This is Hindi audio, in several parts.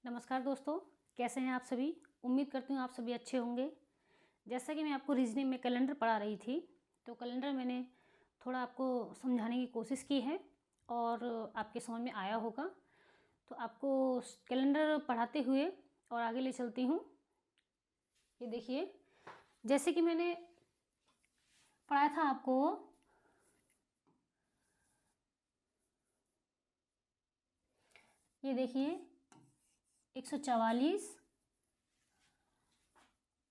नमस्कार दोस्तों, कैसे हैं आप सभी। उम्मीद करती हूँ आप सभी अच्छे होंगे। जैसा कि मैं आपको रीजनिंग में कैलेंडर पढ़ा रही थी, तो कैलेंडर मैंने थोड़ा आपको समझाने की कोशिश की है और आपके समझ में आया होगा। तो आपको कैलेंडर पढ़ाते हुए और आगे ले चलती हूँ। ये देखिए, जैसे कि मैंने पढ़ाया था आपको, ये देखिए 144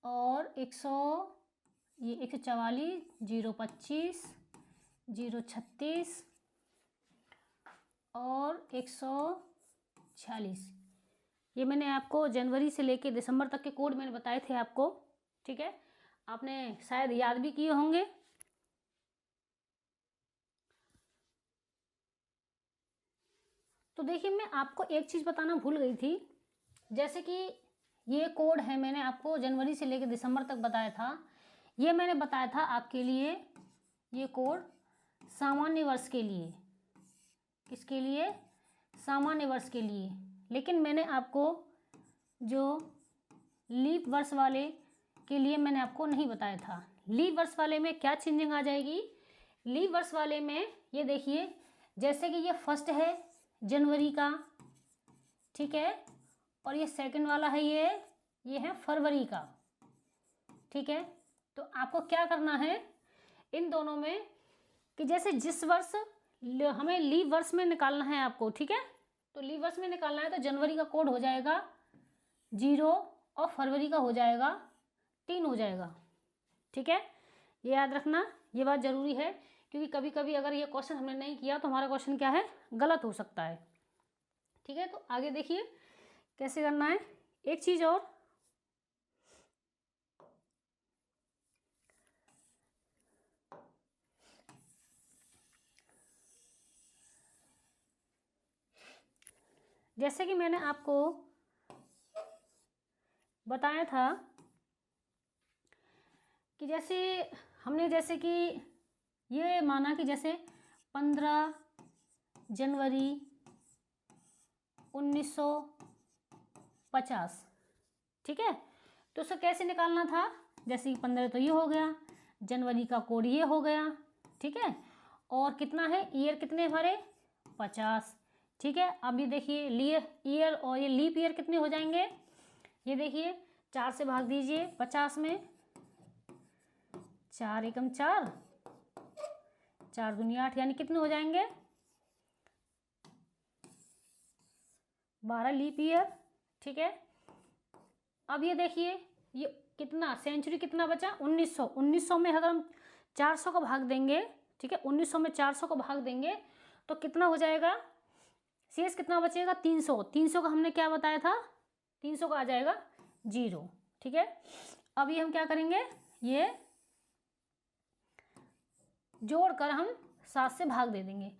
और 144, 025, 036 और 146। ये मैंने आपको जनवरी से लेके दिसंबर तक के कोड मैंने बताए थे आपको, ठीक है। आपने शायद याद भी किए होंगे। तो देखिए, मैं आपको एक चीज़ बताना भूल गई थी। जैसे कि ये कोड है, मैंने आपको जनवरी से लेकर दिसंबर तक बताया था। ये मैंने बताया था आपके लिए, ये कोड सामान्य वर्ष के लिए। किसके लिए? सामान्य वर्ष के लिए। लेकिन मैंने आपको जो लीप वर्ष वाले के लिए मैंने आपको नहीं बताया था। लीप वर्ष वाले में क्या चेंजिंग आ जाएगी? लीप वर्ष वाले में ये देखिए, जैसे कि ये फर्स्ट है जनवरी का, ठीक है, और ये सेकंड वाला है, ये है फरवरी का, ठीक है। तो आपको क्या करना है इन दोनों में, कि जैसे जिस वर्ष हमें लीप वर्ष में निकालना है आपको, ठीक है। तो लीप वर्ष में निकालना है तो जनवरी का कोड हो जाएगा 0 और फरवरी का हो जाएगा 3 हो जाएगा, ठीक है। ये याद रखना, ये बात ज़रूरी है, क्योंकि कभी कभी अगर ये क्वेश्चन हमने नहीं किया तो हमारा क्वेश्चन क्या है, गलत हो सकता है, ठीक है। तो आगे देखिए कैसे करना है। एक चीज़ और, जैसे कि मैंने आपको बताया था कि जैसे हमने जैसे कि ये माना कि जैसे 15 जनवरी 1950, ठीक है। तो उसे कैसे निकालना था? जैसे कि 15 तो ये हो गया, जनवरी का कोड ये हो गया, ठीक है। और कितना है, ईयर कितने हमारे 50, ठीक है। अब ये देखिए ईयर और ये लीप ईयर कितने हो जाएंगे, ये देखिए 4 से भाग दीजिए 50 में, 4 एकम 4, 4 दूनी 8, यानी कितने हो जाएंगे 12 लीप ईयर, ठीक है। अब ये देखिए, ये कितना सेंचुरी कितना बचा, 1900। 1900 में अगर हम 400 का भाग देंगे, ठीक है, 1900 में 400 का भाग देंगे तो कितना हो जाएगा, शेष कितना बचेगा 300। 300 का हमने क्या बताया था, 300 का आ जाएगा 0, ठीक है। अब ये हम क्या करेंगे, ये जोड़कर हम 7 से भाग दे देंगे।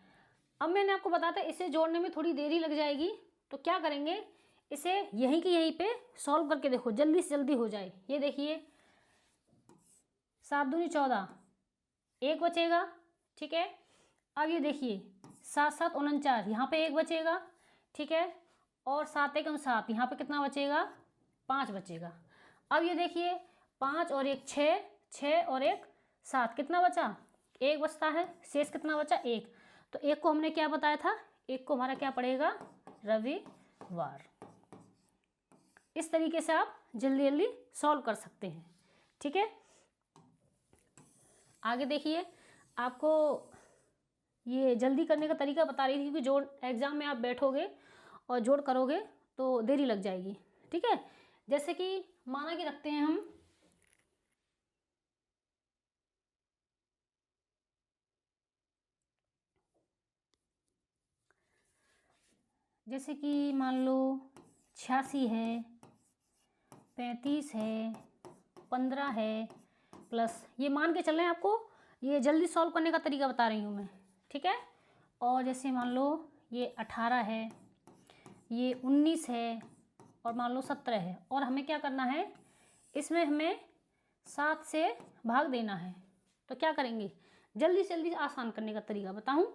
अब मैंने आपको बताया था इसे जोड़ने में थोड़ी देरी लग जाएगी, तो क्या करेंगे, इसे यहीं की यहीं पे सॉल्व करके देखो, जल्दी से जल्दी हो जाए। ये देखिए 7 दूनी 14, 1 बचेगा, ठीक है। अब ये देखिए 7 7 49, यहाँ पे 1 बचेगा, ठीक है। और 7 एकम 7, यहाँ पे कितना बचेगा, 5 बचेगा। अब ये देखिए 5 और 1 6, 6 और 1 7, कितना बचा, 1 बचता है, शेष कितना बचा 1। तो 1 को हमने क्या बताया था, 1 को हमारा क्या पड़ेगा, रविवार। इस तरीके से आप जल्दी जल्दी सॉल्व कर सकते हैं, ठीक है। आगे देखिए, आपको ये जल्दी करने का तरीका बता रही थी, क्योंकि जोड़ एग्जाम में आप बैठोगे और जोड़ करोगे तो देरी लग जाएगी, ठीक है। जैसे कि माना कि रखते हैं हम, जैसे कि मान लो 86 है, 35 है, 15 है, प्लस ये मान के चल रहे हैं आपको, ये जल्दी सॉल्व करने का तरीका बता रही हूँ मैं, ठीक है। और जैसे मान लो ये 18 है, ये 19 है, और मान लो 17 है, और हमें क्या करना है, इसमें हमें 7 से भाग देना है। तो क्या करेंगे, जल्दी से जल्दी आसान करने का तरीका बताऊँ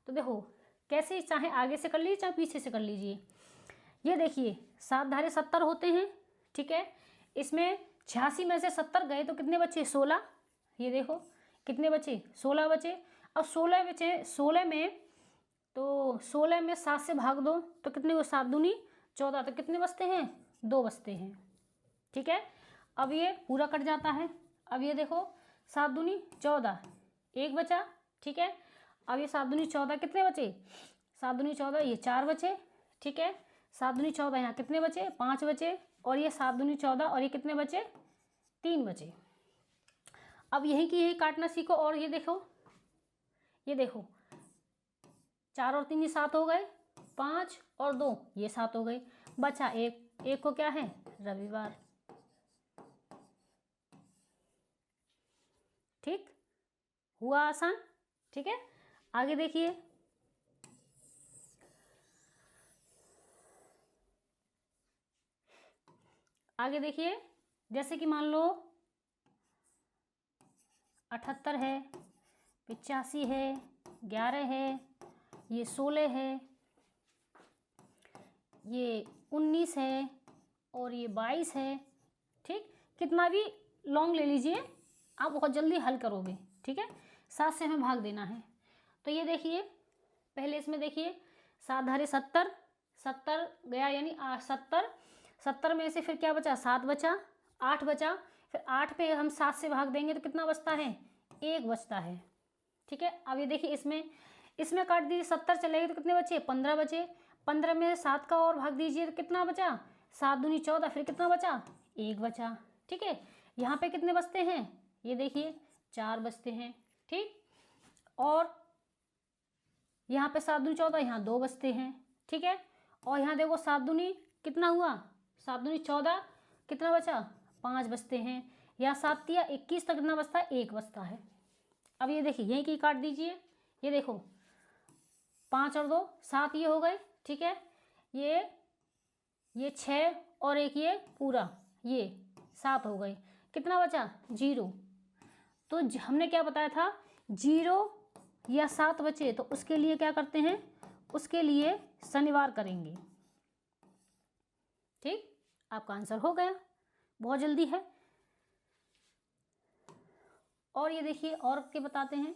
तो देखो, कैसे चाहे आगे से कर लीजिए चाहे पीछे से कर लीजिए। ये देखिए 7 धारे 70 होते हैं, ठीक है। इसमें 86 में से 70 गए तो कितने बचे? 16। ये देखो कितने बचे? 16 बचे। अब 16 बचे, 16 में तो 16 में 7 से भाग दो तो कितने हुए? 7 दूनी 14, तो कितने बचते हैं? 2 बचते हैं, ठीक है। अब ये पूरा कट जाता है। अब ये देखो 7 दूनी 14, 1 बचा, ठीक है। अब ये 7 दूनी 14 कितने बचे? 7 दूनी 14, ये 4 बचे, ठीक है। 7 दूनी 14 यहाँ कितने बचे? 5 बचे। और ये 7 दूनी 14 और ये कितने बचे? 3 बचे। अब यही की यही काटना सीखो। और ये देखो 4 और 3 ये 7 हो गए, 5 और 2 ये 7 हो गए, बचा 1 को क्या है? रविवार। ठीक हुआ आसान, ठीक है। आगे देखिए, आगे देखिए, जैसे कि मान लो 78 है, 85 है, 11 है, ये 16 है, ये 19 है और ये 22 है, ठीक। कितना भी लॉन्ग ले लीजिए, आप बहुत जल्दी हल करोगे, ठीक है। 7 से हमें भाग देना है। तो ये देखिए, पहले इसमें देखिए 7 धारे 70, 70 गया यानी 70 में से फिर क्या बचा? 7 बचा, 8 बचा। फिर 8 पे हम 7 से भाग देंगे तो कितना बचता है? 1 बचता है, ठीक है। अब ये देखिए इसमें काट दीजिए, 70 चलेगी तो कितने बचे? 15 बचे। 15 में 7 का और भाग दीजिए तो कितना बचा? 7 दूनी 14, फिर कितना बचा? 1 बचा, ठीक है। यहाँ पे कितने बचते हैं? ये देखिए 4 बचते हैं, ठीक। और यहाँ पे 7 दूनी 14, यहाँ 2 बचते हैं, ठीक है। और यहाँ देखो 7 दूनी कितना हुआ? 7 दूनी 14, कितना बचा? 5 बचते हैं। यहाँ 7 या 21 तक कितना बचता है? 1 बचता है। अब ये देखिए यहीं की काट दीजिए, ये देखो 5 और 2 7 ये हो गए, ठीक है। ये 6 और 1 ये पूरा, ये 7 हो गए। कितना बचा? 0। तो हमने क्या बताया था? 0 या 7 बचे तो उसके लिए क्या करते हैं? उसके लिए शनिवार करेंगे, ठीक। आपका आंसर हो गया, बहुत जल्दी है। और ये देखिए और के बताते हैं।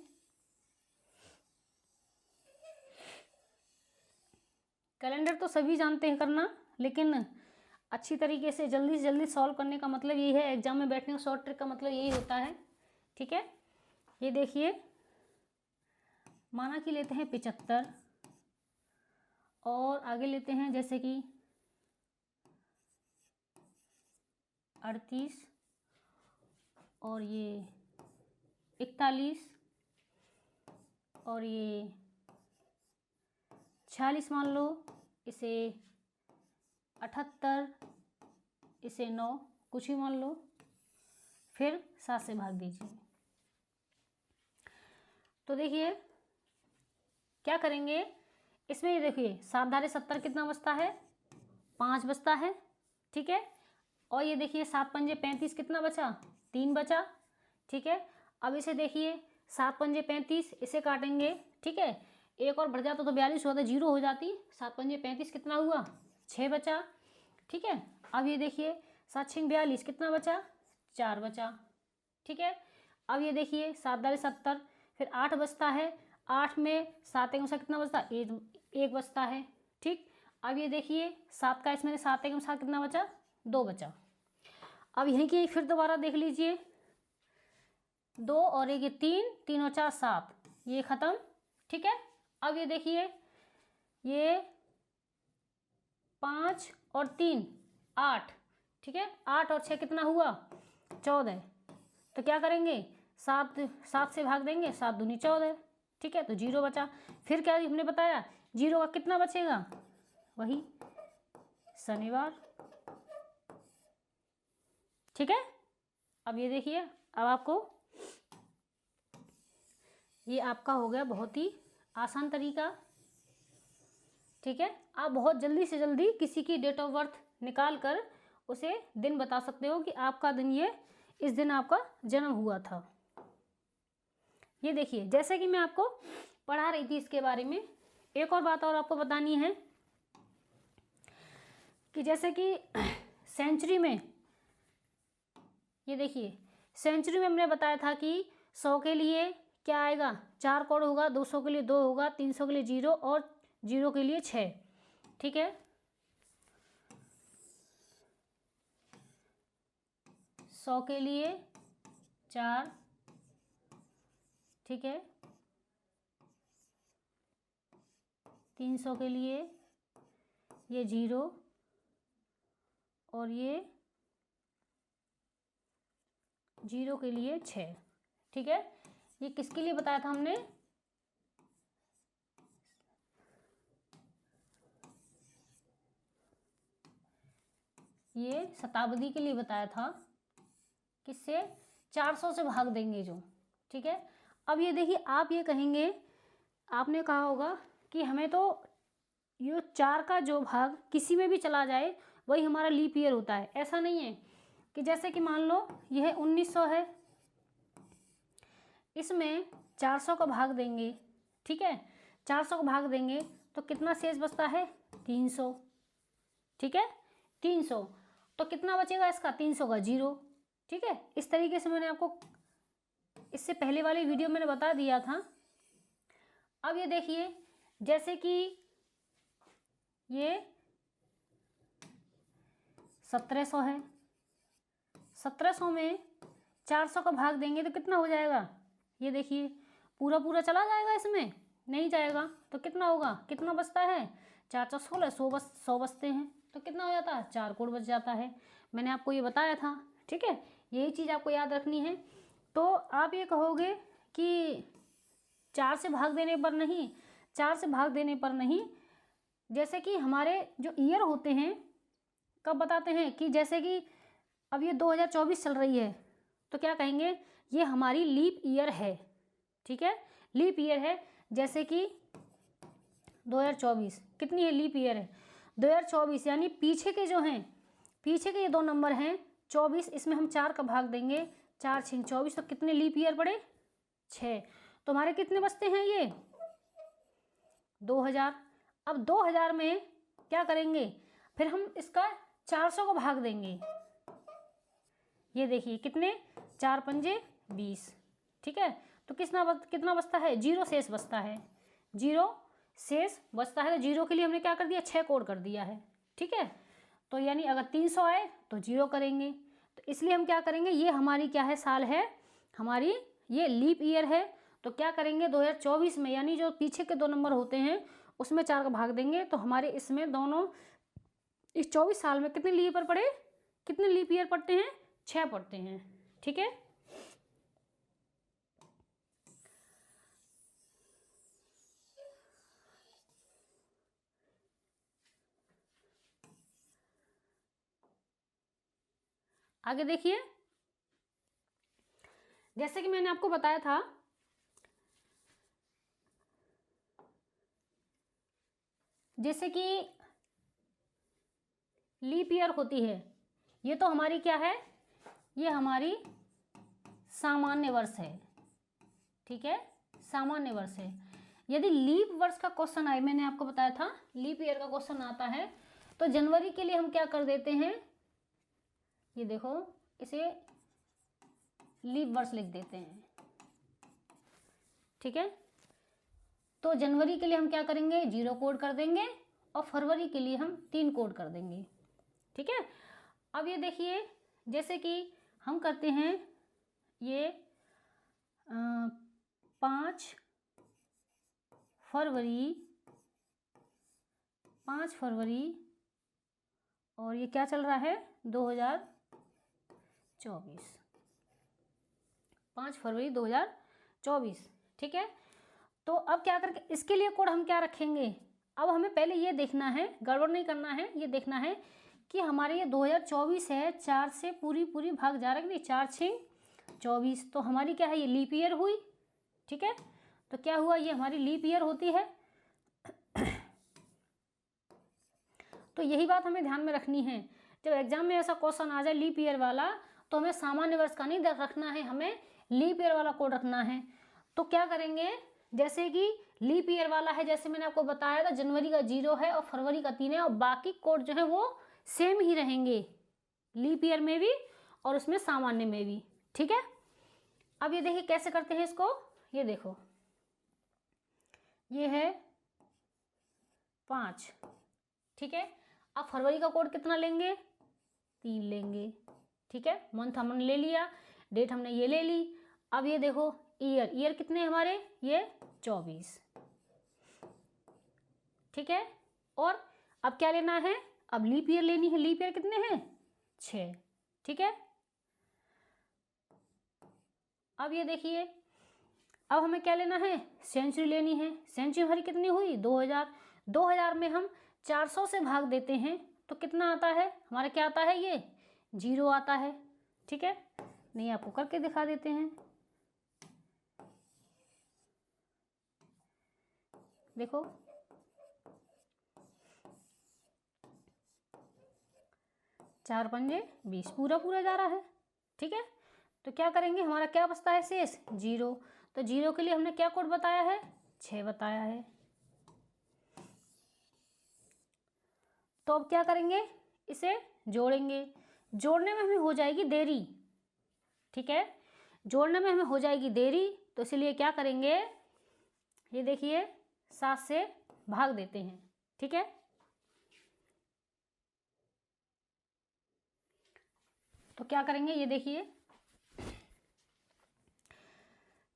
कैलेंडर तो सभी जानते हैं करना, लेकिन अच्छी तरीके से जल्दी सॉल्व करने का मतलब यही है, एग्जाम में बैठने का शॉर्ट ट्रिक का मतलब यही होता है, ठीक है। ये देखिए, माना कि लेते हैं 75 और आगे लेते हैं जैसे कि 38 और ये 41 और ये 46 मान लो, इसे 78, इसे 9 कुछ भी मान लो, फिर 7 से भाग दीजिए। तो देखिए क्या करेंगे इसमें, ये देखिए 7 धारे 70 कितना बचता है? 5 बचता है, ठीक है। और ये देखिए 7 पंजे 35 कितना बचा? 3 बचा, ठीक है। अब इसे देखिए 7 पंजे 35, इसे काटेंगे, ठीक है। एक और बढ़ जाता तो 42 होता, 0 हो जाती। 7 पंजे 35 कितना हुआ? 6 बचा, ठीक है। अब ये देखिए 7 6 42 कितना बचा? 4 बचा, ठीक है। अब ये देखिए 7 धारे 70, फिर 8 बचता है। 8 में 7 एक कितना बचता? 1 बचता है, ठीक। अब ये देखिए 7 का इसमें 7 एक 7 कितना बचा? 2 बचा। अब यहीं की फिर दोबारा देख लीजिए, 2 और 1 3, 3 और 4 7, ये खत्म, ठीक है। अब ये देखिए ये 5 और 3 8, ठीक है। 8 और 6 कितना हुआ? 14। तो क्या करेंगे? 7 से भाग देंगे, 7 दूनी 14, ठीक है। तो 0 बचा। फिर क्या हमने बताया? 0 का कितना बचेगा? वही शनिवार, ठीक है। अब ये देखिए, अब आपको ये आपका हो गया बहुत ही आसान तरीका, ठीक है। आप बहुत जल्दी से जल्दी किसी की डेट ऑफ बर्थ निकाल कर उसे दिन बता सकते हो कि आपका दिन ये, इस दिन आपका जन्म हुआ था। ये देखिए जैसे कि मैं आपको पढ़ा रही थी इसके बारे में, एक और बात और आपको बतानी है। कि जैसे कि सेंचुरी में, ये देखिए सेंचुरी में हमने बताया था कि 100 के लिए क्या आएगा, 4 कोड होगा, 200 के लिए 2 होगा, 300 के लिए 0 और 0 के लिए 6। ठीक है, 100 के लिए 4, ठीक है, 300 के लिए ये 0 और ये 0 के लिए 6। ठीक है, ये किसके लिए बताया था हमने, ये शताब्दी के लिए बताया था। किससे, 400 से भाग देंगे जो। ठीक है, अब ये देखिए आप ये कहेंगे, आपने कहा होगा कि हमें तो ये 4 का जो भाग किसी में भी चला जाए वही हमारा लीप ईयर होता है। ऐसा नहीं है कि जैसे कि मान लो यह 1900 है, इसमें 400 का भाग देंगे। ठीक है, 400 का भाग देंगे तो कितना शेष बचता है, 300। ठीक है, 300 तो कितना बचेगा इसका, 300 का 0। ठीक है, इस तरीके से मैंने आपको इससे पहले वाली वीडियो मैंने बता दिया था। अब ये देखिए जैसे कि ये 1700 है, 1700 में 400 का भाग देंगे तो कितना हो जाएगा, ये देखिए पूरा पूरा चला जाएगा, इसमें नहीं जाएगा तो कितना होगा, कितना बचता है, 4 4 16, 100 बचते हैं तो कितना हो जाता है, 4 कोड बच जाता है। मैंने आपको ये बताया था। ठीक है, यही चीज़ आपको याद रखनी है। तो आप ये कहोगे कि 4 से भाग देने पर नहीं, 4 से भाग देने पर नहीं, जैसे कि हमारे जो ईयर होते हैं कब बताते हैं, कि जैसे कि अब ये 2024 चल रही है तो क्या कहेंगे, ये हमारी लीप ईयर है। ठीक है, लीप ईयर है। जैसे कि 2024 कितनी है, लीप ईयर है 2024, यानी पीछे के जो हैं, पीछे के ये 2 नंबर हैं 24, इसमें हम 4 का भाग देंगे, 4 6 24, तो कितने लीप ईयर पड़े, 6। तो हमारे कितने बचते हैं ये, 2000। अब 2000 में क्या करेंगे, फिर हम इसका 400 का भाग देंगे। ये देखिए कितने, 4 पंजे 20। ठीक है, तो कितना बचता है, 0 शेष बचता है, 0 शेष बचता है। तो 0 के लिए हमने क्या कर दिया, 6 कोड कर दिया है। ठीक है, तो यानी अगर 300 आए तो 0 करेंगे, तो इसलिए हम क्या करेंगे, ये हमारी क्या है, साल है हमारी, ये लीप ईयर है। तो क्या करेंगे 2024 में, यानी जो पीछे के 2 नंबर होते हैं उसमें 4 का भाग देंगे, तो हमारे इसमें दोनों इस 24 साल में कितने लीप ईयर पड़े, कितने लीप ईयर पड़ते हैं, 6 पड़ते हैं। ठीक है, आगे देखिए, जैसे कि मैंने आपको बताया था जैसे कि लीप ईयर होती है, ये तो हमारी क्या है, ये हमारी सामान्य वर्ष है। ठीक है, सामान्य वर्ष है। यदि लीप वर्ष का क्वेश्चन आए, मैंने आपको बताया था लीप ईयर का क्वेश्चन आता है, तो जनवरी के लिए हम क्या कर देते हैं, ये देखो इसे लीप वर्ष लिख देते हैं। ठीक है, तो जनवरी के लिए हम क्या करेंगे, 0 कोड कर देंगे, और फरवरी के लिए हम 3 कोड कर देंगे। ठीक है, अब ये देखिए जैसे कि हम करते हैं ये 5 फरवरी, और ये क्या चल रहा है, 2024, 5 फरवरी 2024। ठीक है, तो अब क्या करके इसके लिए कोड हम क्या रखेंगे, अब हमें पहले ये देखना है, गड़बड़ नहीं करना है, ये देखना है कि हमारे ये 2024 है, 4 से पूरी भाग जा रहा है, नहीं 4 6 24, तो हमारी क्या है, ये लीप ईयर हुई। ठीक है, तो क्या हुआ, ये हमारी लीप ईयर होती है। तो यही बात हमें ध्यान में रखनी है, जब एग्जाम में ऐसा क्वेश्चन आ जाए लीप ईयर वाला, तो हमें सामान्य वर्ष का नहीं रखना है, हमें लीप ईयर वाला कोड रखना है। तो क्या करेंगे, जैसे कि लीप ईयर वाला है, जैसे मैंने आपको बताया था जनवरी का 0 है और फरवरी का 3 है, और बाकी कोड जो है वो सेम ही रहेंगे, लीप ईयर में भी और उसमें सामान्य में भी। ठीक है, अब ये देखिए कैसे करते हैं इसको। ये देखो, ये है 5। ठीक है, अब फरवरी का कोड कितना लेंगे, 3 लेंगे। ठीक है, मंथ हमने ले लिया, डेट हमने ये ले ली। अब ये देखो ईयर, ईयर कितने हमारे, ये 24। ठीक है, और अब क्या लेना है, अब लीप ईयर लेनी है। लीप ईयर कितने हैं, 6। ठीक है, अब ये देखिए, अब हमें क्या लेना है, सेंचुरी लेनी है। सेंचुरी हमारी कितनी हुई, 2000। 2000 में हम 400 से भाग देते हैं तो कितना आता है हमारा, क्या आता है, ये 0 आता है। ठीक है, नहीं आपको करके दिखा देते हैं। देखो 4 पंजे 20, पूरा पूरा जा रहा है। ठीक है, तो क्या करेंगे, हमारा क्या बचता है शेष, 0। तो 0 के लिए हमने क्या कोड बताया है, 6 बताया है। तो अब क्या करेंगे, इसे जोड़ेंगे। जोड़ने में हमें हो जाएगी देरी। ठीक है, जोड़ने में हमें हो जाएगी देरी, तो इसलिए क्या करेंगे, ये देखिए 7 से भाग देते हैं। ठीक है, तो क्या करेंगे, ये देखिए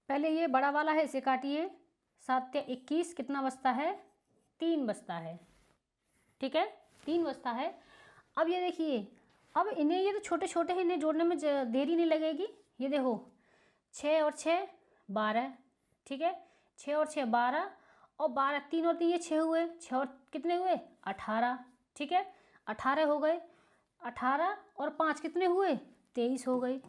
पहले ये बड़ा वाला है इसे काटिए, 7 या 21 कितना बचता है, 3 बचता है। ठीक है, 3 बचता है। अब ये देखिए, अब इन्हें, ये तो छोटे छोटे हैं, इन्हें जोड़ने में देरी नहीं लगेगी। ये देखो 6 और 6 12। ठीक है, 6 और 6 12, और 12 3 और 3 ये 6 हुए, 6 और कितने हुए, 18। ठीक है, 18 हो गए, 18 और 5 कितने हुए, 23 हो गए।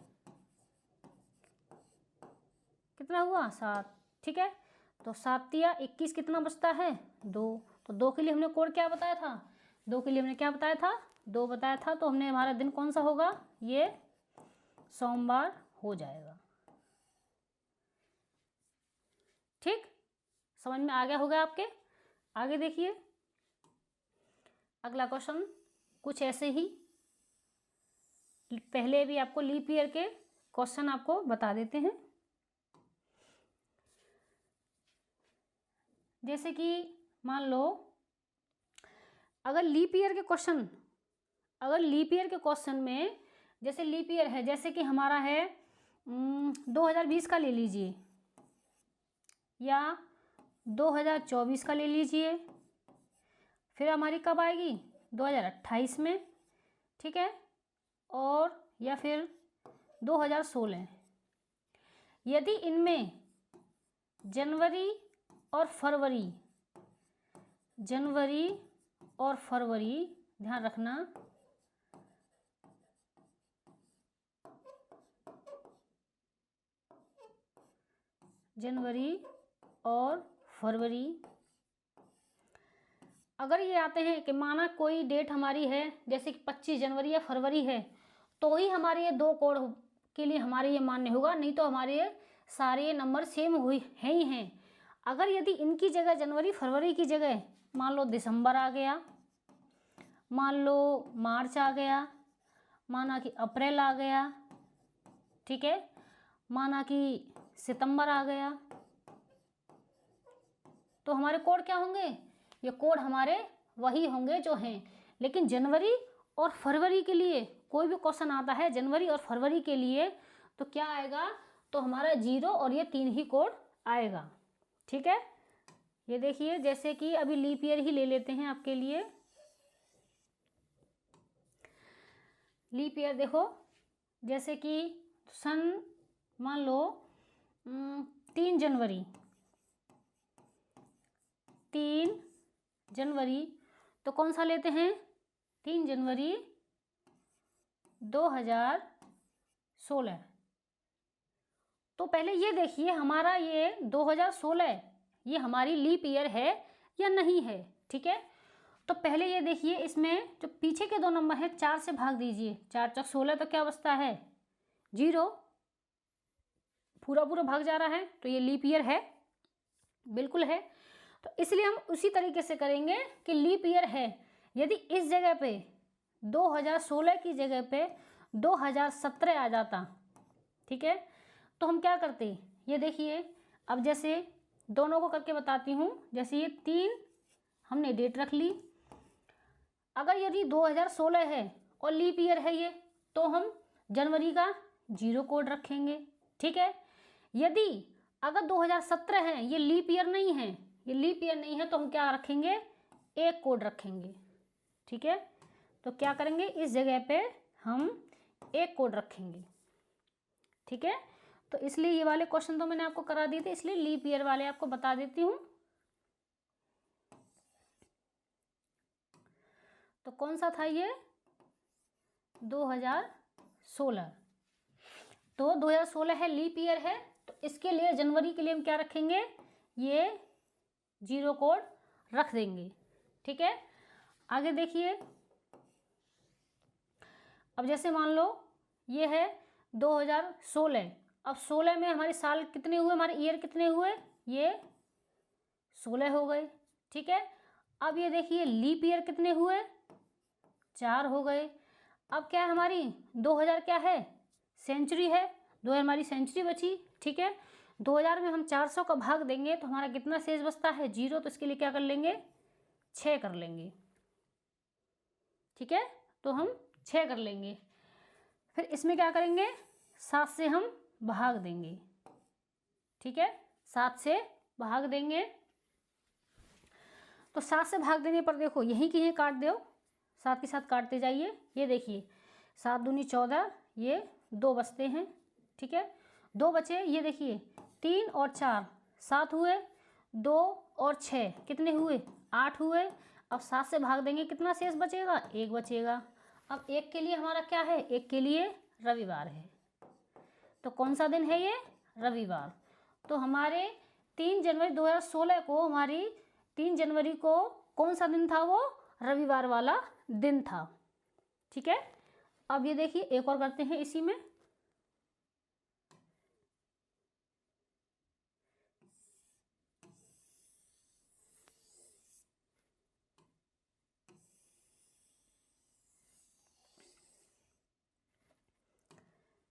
कितना हुआ, 7। ठीक है, तो 7 या 21 कितना बचता है, 2। तो 2 के लिए हमने कोड क्या बताया था, 2 के लिए हमने क्या बताया था, 2 बताया था। तो हमने, हमारा दिन कौन सा होगा, ये सोमवार हो जाएगा। ठीक, समझ में आ गया होगा आपके। आगे देखिए, अगला क्वेश्चन कुछ ऐसे ही, पहले भी आपको लीप ईयर के क्वेश्चन आपको बता देते हैं। जैसे कि मान लो, अगर लीप ईयर के क्वेश्चन, अगर लीप ईयर के क्वेश्चन में, जैसे लीप ईयर है, जैसे कि हमारा है 2020 का ले लीजिए, या 2024 का ले लीजिए, फिर हमारी कब आएगी, 2028 में। ठीक है, और या फिर 2016। यदि इनमें जनवरी और फरवरी, जनवरी और फरवरी, ध्यान रखना, जनवरी और फरवरी, अगर ये आते हैं कि माना कोई डेट हमारी है जैसे कि 25 जनवरी या फरवरी है, तो ही हमारे ये 2 कोड के लिए हमारे ये मान्य होगा, नहीं तो हमारे ये सारे नंबर सेम हुई हैं ही हैं। अगर यदि इनकी जगह जनवरी फरवरी की जगह मान लो दिसंबर आ गया, मान लो मार्च आ गया, माना कि अप्रैल आ गया, ठीक है, माना कि सितंबर आ गया, तो हमारे कोड क्या होंगे, ये कोड हमारे वही होंगे जो हैं। लेकिन जनवरी और फरवरी के लिए कोई भी क्वेश्चन आता है जनवरी और फरवरी के लिए, तो क्या आएगा, तो हमारा 0 और ये 3 ही कोड आएगा। ठीक है, ये देखिए जैसे कि अभी लीप ईयर ही ले लेते हैं आपके लिए। लीप ईयर देखो, जैसे कि सन मान लो 3 जनवरी, 3 जनवरी, तो कौन सा लेते हैं, 3 जनवरी 2016। तो पहले ये देखिए हमारा ये 2016 ये हमारी लीप ईयर है या नहीं है। ठीक है, तो पहले ये देखिए इसमें जो पीछे के 2 नंबर हैं 4 से भाग दीजिए, 4 चौक 16, तो क्या बचता है 0, पूरा पूरा भाग जा रहा है, तो ये लीप ईयर है, बिल्कुल है। तो इसलिए हम उसी तरीके से करेंगे कि लीप ईयर है, यदि इस जगह पे 2016 की जगह पे 2017 आ जाता, ठीक है, तो हम क्या करते, ये देखिए, अब जैसे दोनों को करके बताती हूँ। जैसे ये 3 हमने डेट रख ली। अगर यदि 2016 है और लीप ईयर है ये, तो हम जनवरी का 0 कोड रखेंगे, ठीक है। यदि अगर 2017 है, ये लीप ईयर नहीं है, ये लीप ईयर नहीं है, तो हम क्या रखेंगे, 1 कोड रखेंगे, ठीक है। तो क्या करेंगे, इस जगह पे हम 1 कोड रखेंगे, ठीक है। तो इसलिए ये वाले क्वेश्चन तो मैंने आपको करा दिए थे, इसलिए लीप ईयर वाले आपको बता देती हूँ। तो कौन सा था ये, 2016। तो 2016 है, लीप ईयर है, तो इसके लिए जनवरी के लिए हम क्या रखेंगे, ये 0 कोड रख देंगे, ठीक है। आगे देखिए, अब जैसे मान लो ये है 2016, अब 16 में हमारे साल कितने हुए, हमारे ईयर कितने हुए, ये 16 हो गए, ठीक है। अब ये देखिए लीप ईयर कितने हुए, 4 हो गए। अब क्या है, हमारी 2000 क्या है, सेंचुरी है, 2000 हमारी सेंचुरी बची, ठीक है। 2000 में हम 400 का भाग देंगे तो हमारा कितना शेष बचता है, 0, तो इसके लिए क्या कर लेंगे, 6 कर लेंगे, ठीक है। तो हम 6 कर लेंगे। फिर इसमें क्या करेंगे, 7 से हम भाग देंगे, ठीक है, 7 से भाग देंगे। तो 7 से भाग देने पर देखो यहीं की यहीं काट दो, 7 के साथ काटते जाइए। ये देखिए 7 दूनी 14, ये 2 बचते हैं, ठीक है, 2 बचे। ये देखिए 3 और 4 7 हुए, 2 और 6 कितने हुए, 8 हुए। अब 7 से भाग देंगे, कितना शेष बचेगा, 1 बचेगा। अब 1 के लिए हमारा क्या है, 1 के लिए रविवार है। तो कौन सा दिन है ये, रविवार। तो हमारे 3 जनवरी 2016 को, हमारी 3 जनवरी को कौन सा दिन था, वो रविवार वाला दिन था, ठीक है। अब ये देखिए एक और करते हैं इसी में।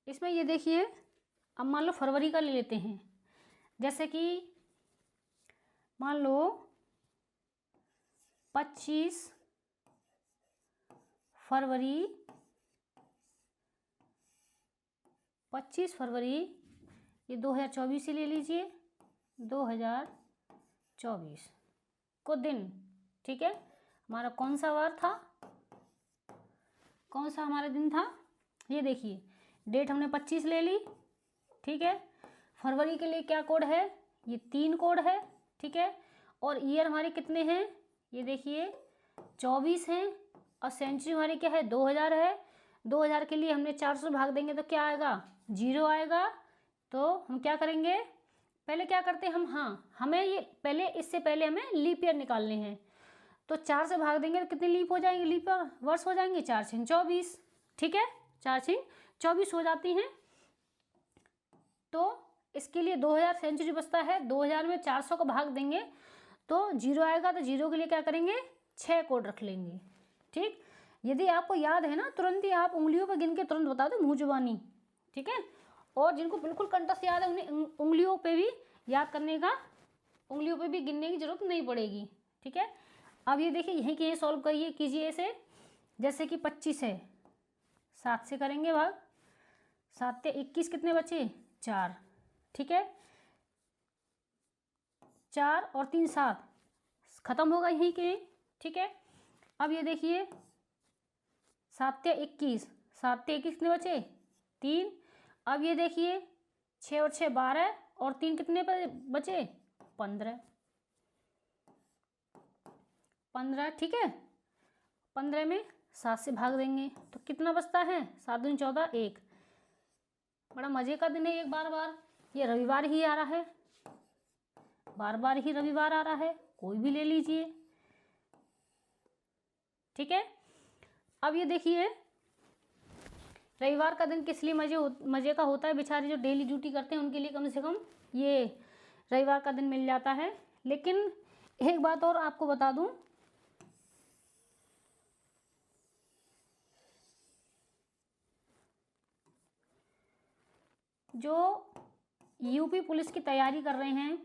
इसमें ये देखिए, अब मान लो फरवरी का ले लेते हैं। जैसे कि मान लो 25 फरवरी, 25 फरवरी, ये 2024 ही ले लीजिए, 2024 को दिन, ठीक है। हमारा कौन सा वार था, कौन सा हमारा दिन था, ये देखिए डेट हमने 25 ले ली, ठीक है। फरवरी के लिए क्या कोड है, ये 3 कोड है, ठीक है। और ईयर हमारे कितने हैं, ये देखिए 24 हैं। और सेंचुरी हमारी क्या है, 2000 है। 2000 के लिए हमने 400 भाग देंगे तो क्या आएगा, 0 आएगा। तो हम क्या करेंगे, पहले क्या करते हैं हम, हाँ हमें ये पहले, इससे पहले हमें लीप ईयर निकालने हैं। तो 4 से भाग देंगे तो कितने लीप हो जाएंगे, लीप वर्ष हो जाएंगे, 4 छीन 24, ठीक है, 4 छीन 24 हो जाती हैं। तो इसके लिए 2000 सेंचुरी बचता है, 2000 में 400 का भाग देंगे तो 0 आएगा। तो 0 के लिए क्या करेंगे, 6 कोड रख लेंगे, ठीक। यदि आपको याद है ना, तुरंत ही आप उंगलियों पर गिन के तुरंत बता दो, मुंह जुबानी, ठीक है। और जिनको बिल्कुल कंठस्थ याद है उन्हें उंगलियों पे भी याद करने का, उंगलियों पे भी गिनने की जरूरत नहीं पड़ेगी, ठीक है। अब ये देखिए यहीं के यहीं सॉल्व करिए, कीजिए इसे। जैसे कि 25 है, 7 से करेंगे भाग, 7 से 21 कितने बचे, 4, ठीक है। 4 और 3 7 खत्म होगा यहीं के, ठीक है। अब ये देखिए 7 से 21, 7 से 21 कितने बचे, 3। अब ये देखिए 6 और 6 12 और 3 कितने बचे, 15, 15, ठीक है। 15 में 7 से भाग देंगे तो कितना बचता है, 7 दूनी 14, 1। बड़ा मजे का दिन है, एक बार बार ये रविवार ही आ रहा है, बार बार ही रविवार आ रहा है, कोई भी ले लीजिए, ठीक है। अब ये देखिए रविवार का दिन किस लिए मजे का होता है, बेचारे जो डेली ड्यूटी करते हैं उनके लिए कम से कम ये रविवार का दिन मिल जाता है। लेकिन एक बात और आपको बता दूं, जो यूपी पुलिस की तैयारी कर रहे हैं,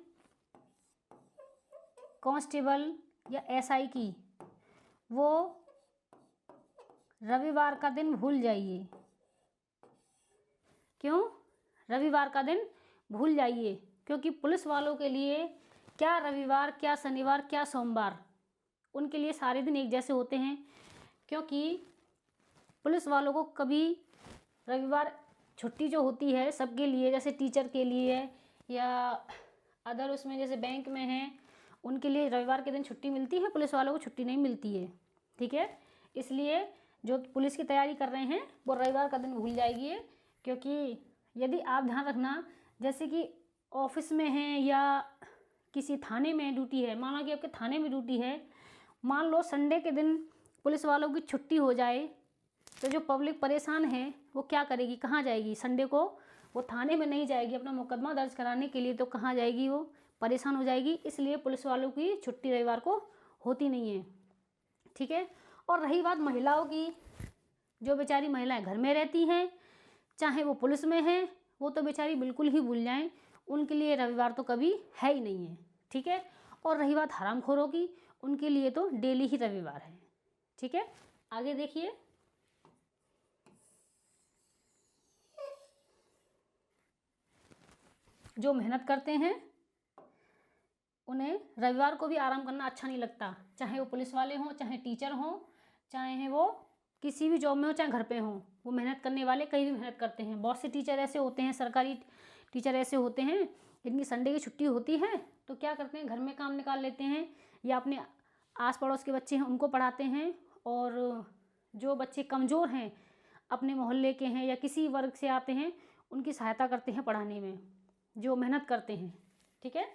कांस्टेबल या एसआई की, वो रविवार का दिन भूल जाइए। क्यों रविवार का दिन भूल जाइए? क्योंकि पुलिस वालों के लिए क्या रविवार, क्या शनिवार, क्या सोमवार, उनके लिए सारे दिन एक जैसे होते हैं। क्योंकि पुलिस वालों को कभी रविवार छुट्टी जो होती है सबके लिए, जैसे टीचर के लिए या अदर उसमें जैसे बैंक में है, उनके लिए रविवार के दिन छुट्टी मिलती है, पुलिस वालों को छुट्टी नहीं मिलती है। ठीक है, इसलिए जो पुलिस की तैयारी कर रहे हैं वो रविवार का दिन भूल जाएगी। क्योंकि यदि आप ध्यान रखना, जैसे कि ऑफिस में हैं या किसी थाने में ड्यूटी है, मान लो कि आपके थाने में ड्यूटी है, मान लो संडे के दिन पुलिस वालों की छुट्टी हो जाए, तो जो पब्लिक परेशान है वो क्या करेगी, कहाँ जाएगी? संडे को वो थाने में नहीं जाएगी अपना मुकदमा दर्ज कराने के लिए, तो कहाँ जाएगी? वो परेशान हो जाएगी। इसलिए पुलिस वालों की छुट्टी रविवार को होती नहीं है। ठीक है, और रही बात महिलाओं की, जो बेचारी महिलाएं घर में रहती हैं, चाहे वो पुलिस में हैं, वो तो बेचारी बिल्कुल ही भूल जाएं, उनके लिए रविवार तो कभी है ही नहीं है। ठीक है, और रही बात हरामखोरों की, उनके लिए तो डेली ही रविवार है। ठीक है, आगे देखिए। जो मेहनत करते हैं उन्हें रविवार को भी आराम करना अच्छा नहीं लगता, चाहे वो पुलिस वाले हों, चाहे टीचर हों, चाहे वो किसी भी जॉब में हो, चाहे घर पे हों, वो मेहनत करने वाले कहीं भी मेहनत करते हैं। बहुत से टीचर ऐसे होते हैं, सरकारी टीचर ऐसे होते हैं जिनकी संडे की छुट्टी होती है तो क्या करते हैं, घर में काम निकाल लेते हैं या अपने आस पड़ोस के बच्चे हैं उनको पढ़ाते हैं, और जो बच्चे कमज़ोर हैं, अपने मोहल्ले के हैं या किसी वर्ग से आते हैं, उनकी सहायता करते हैं पढ़ाने में, जो मेहनत करते हैं। ठीक है,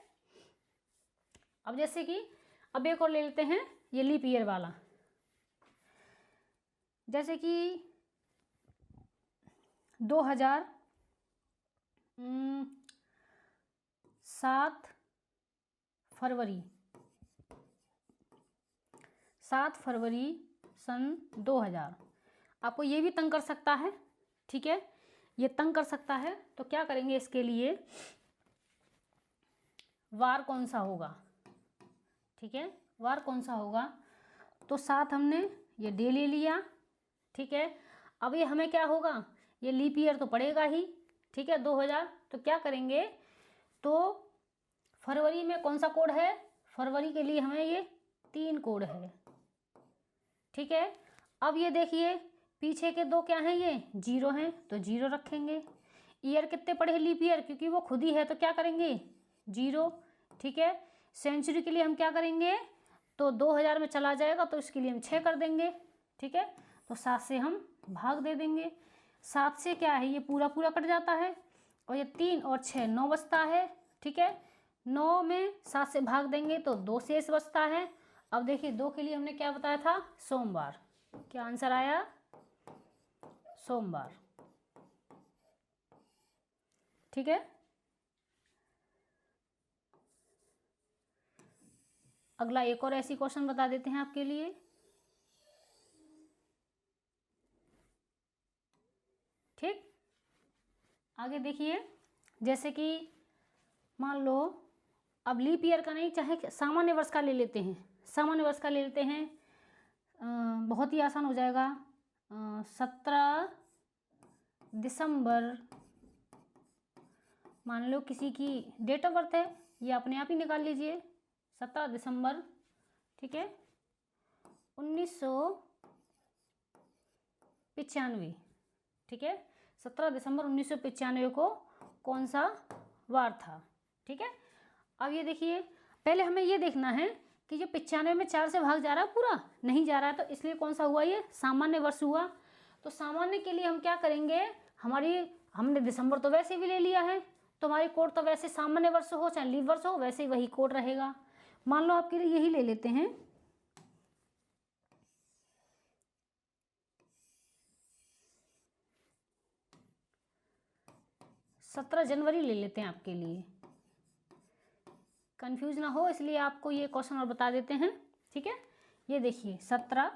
अब जैसे कि अब एक और ले लेते हैं, ये लीप ईयर वाला। जैसे कि 7 फरवरी सन 2000 आपको ये भी तंग कर सकता है। ठीक है, ये तंग कर सकता है, तो क्या करेंगे इसके लिए, वार कौन सा होगा? ठीक है, वार कौन सा होगा? तो 7 हमने ये डे ले लिया। ठीक है, अब ये हमें क्या होगा, ये लीप ईयर तो पड़ेगा ही। ठीक है, 2000, तो क्या करेंगे, तो फरवरी में कौन सा कोड है, फरवरी के लिए हमें ये 3 कोड है। ठीक है, अब ये देखिए पीछे के 2 क्या हैं, ये 0 हैं, तो 0 रखेंगे। ईयर कितने पड़े हैं लीप ईयर, क्योंकि वो खुद ही है तो क्या करेंगे, 0। ठीक है, सेंचुरी के लिए हम क्या करेंगे, तो 2000 में चला जाएगा तो इसके लिए हम 6 कर देंगे। ठीक है, तो 7 से हम भाग दे देंगे। 7 से क्या है, ये पूरा पूरा कट जाता है, और ये 3 और 6 9 बचता है। ठीक है, 9 में 7 से भाग देंगे तो 2 शेष बचता है। अब देखिए 2 के लिए हमने क्या बताया था, सोमवार। क्या आंसर आया, सोमवार। ठीक है, अगला एक और ऐसी क्वेश्चन बता देते हैं आपके लिए। ठीक, आगे देखिए, जैसे कि मान लो अब लीप ईयर का नहीं, चाहे सामान्य वर्ष का ले लेते हैं, सामान्य वर्ष का ले लेते हैं, बहुत ही आसान हो जाएगा। 17 दिसंबर मान लो किसी की डेट ऑफ बर्थ है, ये अपने आप ही निकाल लीजिए, 17 दिसंबर। ठीक है, 1995। ठीक है, 17 दिसंबर 1995 को कौन सा वार था? ठीक है, अब ये देखिए, पहले हमें ये देखना है कि जो 95 में 4 से भाग जा रहा है, पूरा नहीं जा रहा है, तो इसलिए कौन सा हुआ, ये सामान्य वर्ष हुआ। तो सामान्य के लिए हम क्या करेंगे, हमने दिसंबर तो वैसे भी ले लिया है, तो हमारी कोड तो वैसे सामान्य वर्ष हो चाहे लीप वर्ष हो, वैसे ही वही कोड रहेगा। मान लो आपके लिए यही ले लेते हैं, 17 जनवरी ले लेते हैं आपके लिए, कंफ्यूज ना हो इसलिए आपको ये क्वेश्चन और बता देते हैं। ठीक है, ये देखिए 17,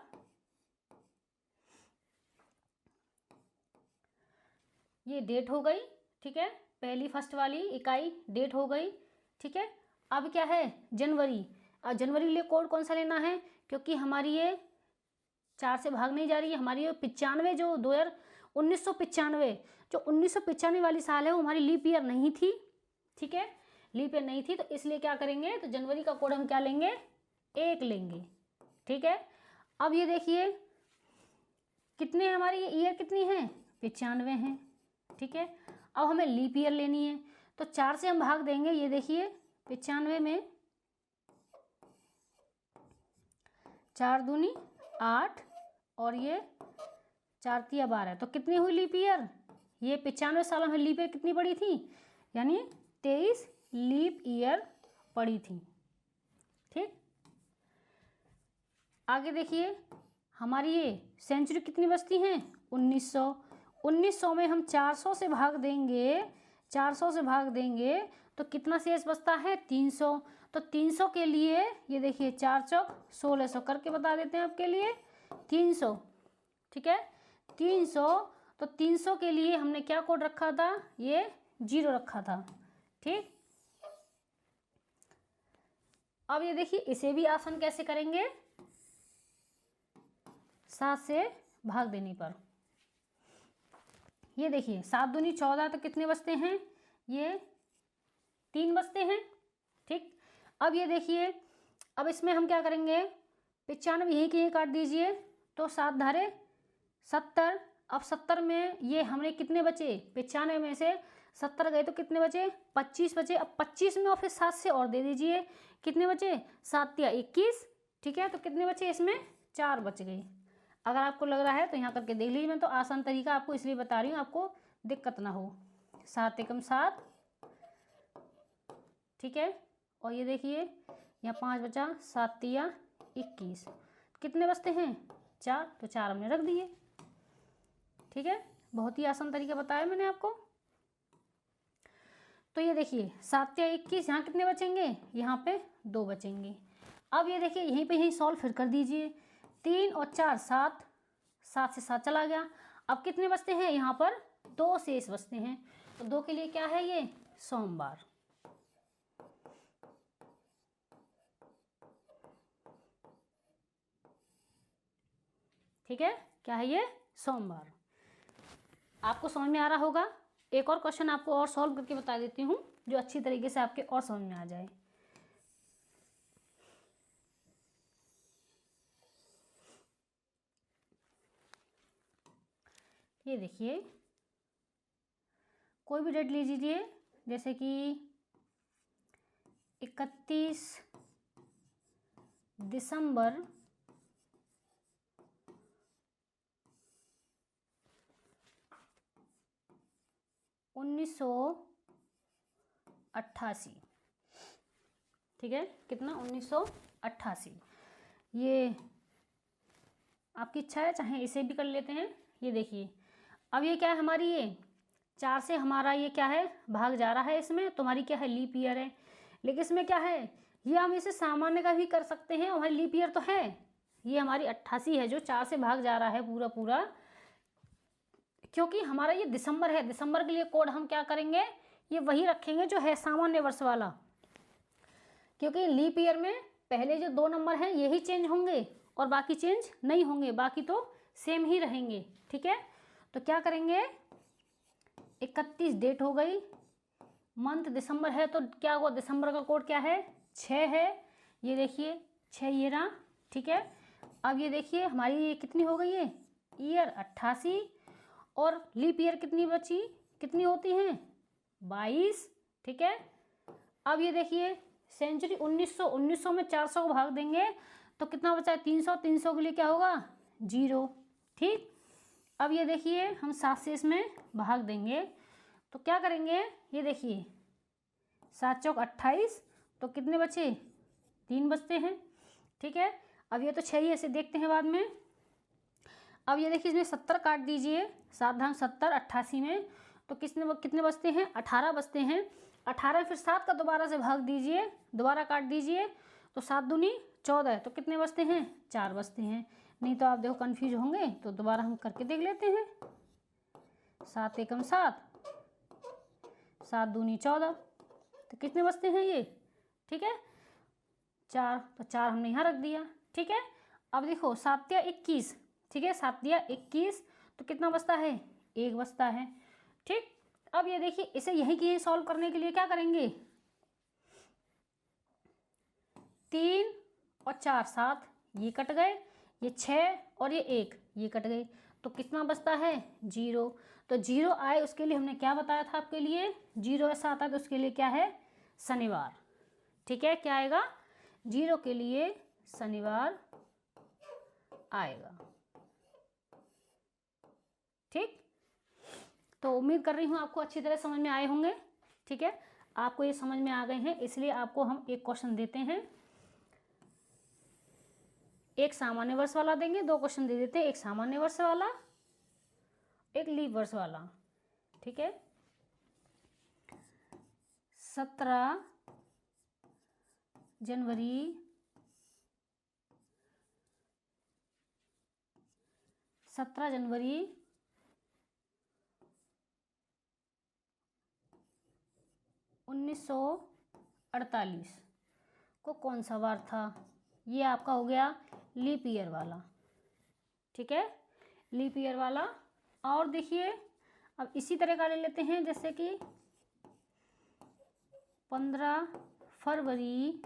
ये डेट हो गई। ठीक है, पहली फर्स्ट वाली इकाई डेट हो गई, ठीक है। अब क्या है, जनवरी। अब जनवरी के लिए कोड कौन सा लेना है, क्योंकि हमारी ये 4 से भाग नहीं जा रही है, हमारी ये 95 जो 1995 जो 1995 वाली साल है वो हमारी लीप ईयर नहीं थी, ठीक है, लीप ईयर नहीं थी। तो इसलिए क्या करेंगे, तो जनवरी का कोड हम क्या लेंगे, 1 लेंगे, ठीक है। अब ये देखिए कितने हमारी ये ईयर कितनी है, 95 है, ठीक है। अब हमें लीप ईयर लेनी है, तो 4 से हम भाग देंगे, ये देखिए 95 में 4 दूनी 8 और ये 4 तिया 12, तो कितनी हुई लीप ईयर, ये 95 सालों में लीप ईयर कितनी पड़ी थी, यानी 23 लीप ईयर पड़ी थी, ठीक। आगे देखिए हमारी ये सेंचुरी कितनी बचती हैं, 1900। 1900 में हम 400 से भाग देंगे, 400 से भाग देंगे तो कितना शेष बचता है, 300। तो 300 के लिए ये देखिए 4 चौक 1600 करके बता देते हैं आपके लिए, 300, ठीक है, 300। तो 300 के लिए हमने क्या कोड रखा था, ये 0 रखा था, ठीक। अब ये देखिए इसे भी आसान कैसे करेंगे, 7 से भाग देने पर। ये देखिए 7 दूनी 14, तो कितने बचते हैं, ये 3 बचते हैं, ठीक। अब ये देखिए अब इसमें हम क्या करेंगे, 95 यहीं के यहीं काट दीजिए, तो 7 धारे 70। अब 70 में ये हमने कितने बचे, 95 में से 70 गए तो कितने बचे, 25 बचे। अब 25 में और फिर 7 से और दे दीजिए, कितने बचे, 7 तिया 21, ठीक है। तो कितने बचे इसमें, 4 बच गए। अगर आपको लग रहा है तो यहाँ करके देख लीजिए, मैं तो आसान तरीका आपको इसलिए बता रही हूँ, आपको दिक्कत ना हो। 7 एकम 7, ठीक है। और ये देखिए यहाँ 5 बचा, 7 तिया 21, कितने बचते हैं, 4, तो 4 हमने रख दिए, ठीक है। बहुत ही आसान तरीका बताया मैंने आपको। तो ये देखिए 7 तिया 21, यहाँ कितने बचेंगे, यहाँ पे 2 बचेंगे। अब ये देखिए यहीं पे यहीं सॉल्व फिर कर दीजिए, 3 और 4 7, 7 से 7 चला गया। अब कितने बचते हैं, यहाँ पर 2 शेष बचते हैं, तो 2 के लिए क्या है, ये सोमवार, ठीक है। क्या है ये, सोमवार। आपको समझ में आ रहा होगा। एक और क्वेश्चन आपको और सॉल्व करके बता देती हूँ, जो अच्छी तरीके से आपके और समझ में आ जाए। ये देखिए कोई भी डेट ले लीजिए, जैसे कि 31 दिसंबर 1988, ठीक है, कितना, 1988। ये आपकी इच्छा है, चाहे इसे भी कर लेते हैं। ये देखिए अब ये क्या है, हमारी ये 4 से हमारा ये क्या है, भाग जा रहा है, इसमें तुम्हारी क्या है, लीप ईयर है। लेकिन इसमें क्या है, ये हम इसे सामान्य का भी कर सकते हैं, हमारी लीप ईयर तो है, ये हमारी 88 है जो 4 से भाग जा रहा है पूरा पूरा, क्योंकि हमारा ये दिसंबर है। दिसंबर के लिए कोड हम क्या करेंगे, ये वही रखेंगे जो है सामान्य वर्ष वाला, क्योंकि लीप ईयर में पहले जो 2 नंबर हैं यही चेंज होंगे और बाकी चेंज नहीं होंगे, बाकी तो सेम ही रहेंगे, ठीक है। तो क्या करेंगे, 31 डेट हो गई, मंथ दिसंबर है, तो क्या हुआ, दिसंबर का कोड क्या है, 6 है। ये देखिए 6 ये रहा, ठीक है। अब ये देखिए हमारी ये कितनी हो गई है, ईयर 88, और लीप ईयर कितनी बची, कितनी होती हैं, 22, ठीक है। अब ये देखिए सेंचुरी 1900 में 400 को भाग देंगे तो कितना बचा है, 300। 300 के लिए क्या होगा, 0, ठीक। अब ये देखिए हम 7 से इसमें भाग देंगे तो क्या करेंगे, ये देखिए 7 चौक 28, तो कितने बचे, 3 बचते हैं, ठीक है। अब ये तो 6 ही, ऐसे देखते हैं बाद में। अब ये देखिए इसमें 70 काट दीजिए, 7 धाम 70, 88 में, तो कितने बचते हैं, 18 बचते हैं। 18 फिर 7 का दोबारा से भाग दीजिए, दोबारा काट दीजिए, तो 7 दूनी 14, तो कितने बचते हैं, 4 बचते हैं। नहीं तो आप देखो कंफ्यूज होंगे, तो दोबारा हम करके देख लेते हैं। 7 एकम 7, 7 दूनी 14, तो कितने बचते हैं ये? ठीक है, 4, तो 4 हमने यहाँ रख दिया। ठीक है, अब देखो 7 या 21, ठीक है, 7 या 21, तो कितना बचता है? 1 बचता है। ठीक, अब ये देखिए, इसे यहीं की सॉल्व करने के लिए क्या करेंगे? 3 और 4 7, ये कट गए, ये 6 और ये 1, ये कट गए, तो कितना बचता है? 0। तो 0 आए उसके लिए हमने क्या बताया था आपके लिए? 0 ऐसा आता है तो उसके लिए क्या है? शनिवार। ठीक है, क्या आएगा? 0 के लिए शनिवार आएगा। ठीक, तो उम्मीद कर रही हूँ आपको अच्छी तरह समझ में आए होंगे। ठीक है, आपको ये समझ में आ गए हैं, इसलिए आपको हम एक क्वेश्चन देते हैं, एक सामान्य वर्ष वाला देंगे, 2 क्वेश्चन दे देते हैं, एक सामान्य वर्ष वाला, एक लीप वर्ष वाला। ठीक है, 17 जनवरी 1948 को कौन सा वार था? ये आपका हो गया लीप ईयर वाला। ठीक है, लीप ईयर वाला। और देखिए, अब इसी तरह का ले लेते हैं, जैसे कि 15 फरवरी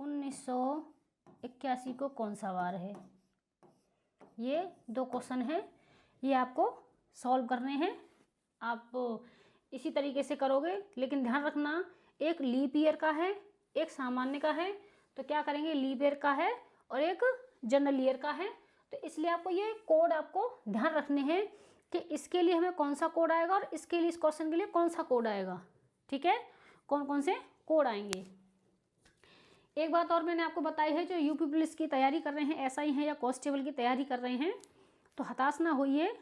1981 को कौन सा वार है? ये 2 क्वेश्चन हैं, ये आपको सॉल्व करने हैं। आप इसी तरीके से करोगे, लेकिन ध्यान रखना, एक लीप ईयर का है, एक सामान्य का है, तो क्या करेंगे? लीप ईयर का है और एक जनरल ईयर का है, तो इसलिए आपको ये कोड आपको ध्यान रखने हैं कि इसके लिए हमें कौन सा कोड आएगा और इसके लिए, इस क्वेश्चन के लिए कौन सा कोड आएगा। ठीक है, कौन कौन से कोड आएंगे। एक बात और मैंने आपको बताई है, जो यूपी पुलिस की तैयारी कर रहे हैं, एसआई हैं या कांस्टेबल की तैयारी कर रहे हैं, तो हताश ना होइए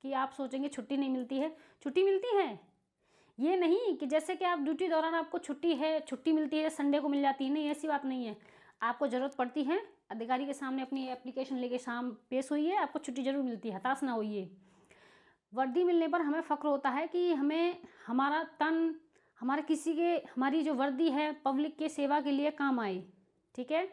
कि आप सोचेंगे छुट्टी नहीं मिलती है। छुट्टी मिलती है, ये नहीं कि जैसे कि आप ड्यूटी दौरान आपको छुट्टी मिलती है, संडे को मिल जाती है, नहीं, ऐसी बात नहीं है। आपको ज़रूरत पड़ती है, अधिकारी के सामने अपनी एप्लीकेशन लेके शाम पेश हुई है, आपको छुट्टी जरूर मिलती है, हताश ना होइए। वर्दी मिलने पर हमें फ़ख्र होता है कि हमें हमारा तन, हमारी जो वर्दी है पब्लिक के सेवा के लिए काम आए। ठीक है,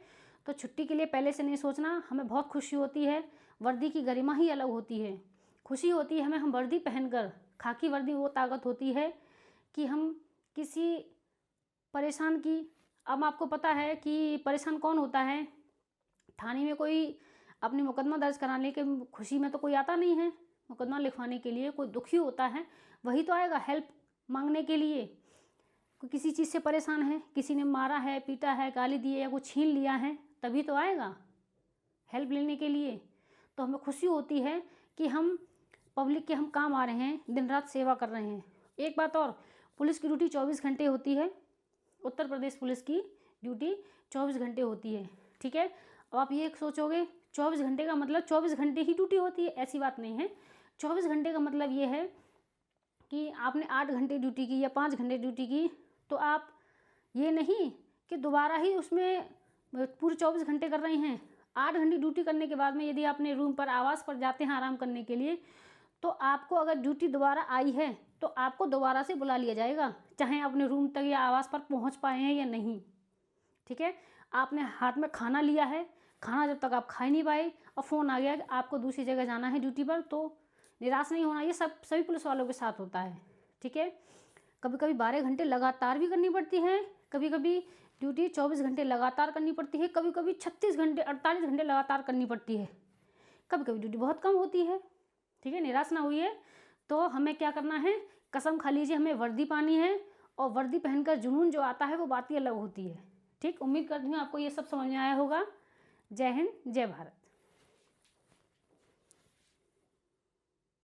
तो छुट्टी के लिए पहले से नहीं सोचना, हमें बहुत खुशी होती है, वर्दी की गरिमा ही अलग होती है, खुशी होती है हमें, हम वर्दी पहनकर, खाकी वर्दी वो ताकत होती है कि हम किसी परेशान की, अब आपको पता है कि परेशान कौन होता है? थाने में कोई अपनी मुकदमा दर्ज कराने के खुशी में तो कोई आता नहीं है, मुकदमा लिखवाने के लिए कोई दुखी होता है, वही तो आएगा हेल्प मांगने के लिए। कोई किसी चीज़ से परेशान है, किसी ने मारा है, पीटा है, गाली दी है या कुछ छीन लिया है, तभी तो आएगा हेल्प लेने के लिए। तो हमें खुशी होती है कि हम पब्लिक के हम काम आ रहे हैं, दिन रात सेवा कर रहे हैं। एक बात और, पुलिस की ड्यूटी 24 घंटे होती है, उत्तर प्रदेश पुलिस की ड्यूटी 24 घंटे होती है। ठीक है, अब आप ये सोचोगे 24 घंटे का मतलब 24 घंटे ही ड्यूटी होती है, ऐसी बात नहीं है। 24 घंटे का मतलब ये है कि आपने 8 घंटे ड्यूटी की या 5 घंटे ड्यूटी की, तो आप ये नहीं कि दोबारा ही उसमें पूरे 24 घंटे कर रहे हैं। 8 घंटे ड्यूटी करने के बाद में यदि आपने रूम पर, आवास पर जाते हैं आराम करने के लिए, तो आपको अगर ड्यूटी दोबारा आई है तो आपको दोबारा से बुला लिया जाएगा, चाहे अपने रूम तक या आवास पर पहुंच पाए हैं या नहीं। ठीक है, आपने हाथ में खाना लिया है, खाना जब तक आप खा ही नहीं पाए और फ़ोन आ गया कि आपको दूसरी जगह जाना है ड्यूटी पर, तो निराश नहीं होना, ये सभी पुलिस वालों के साथ होता है। ठीक है, कभी कभी 12 घंटे लगातार भी करनी पड़ती है, कभी कभी ड्यूटी 24 घंटे लगातार करनी पड़ती है, कभी कभी 36 घंटे 48 घंटे लगातार करनी पड़ती है, कभी कभी ड्यूटी बहुत कम होती है। ठीक है, निराश ना हुई। तो हमें क्या करना है? कसम खा लीजिए, हमें वर्दी पानी है, और वर्दी पहनकर जुनून जो आता है वो बात ही अलग होती है। ठीक, उम्मीद करती हूँ आपको ये सब समझ में आया होगा। जय हिंद, जय भारत।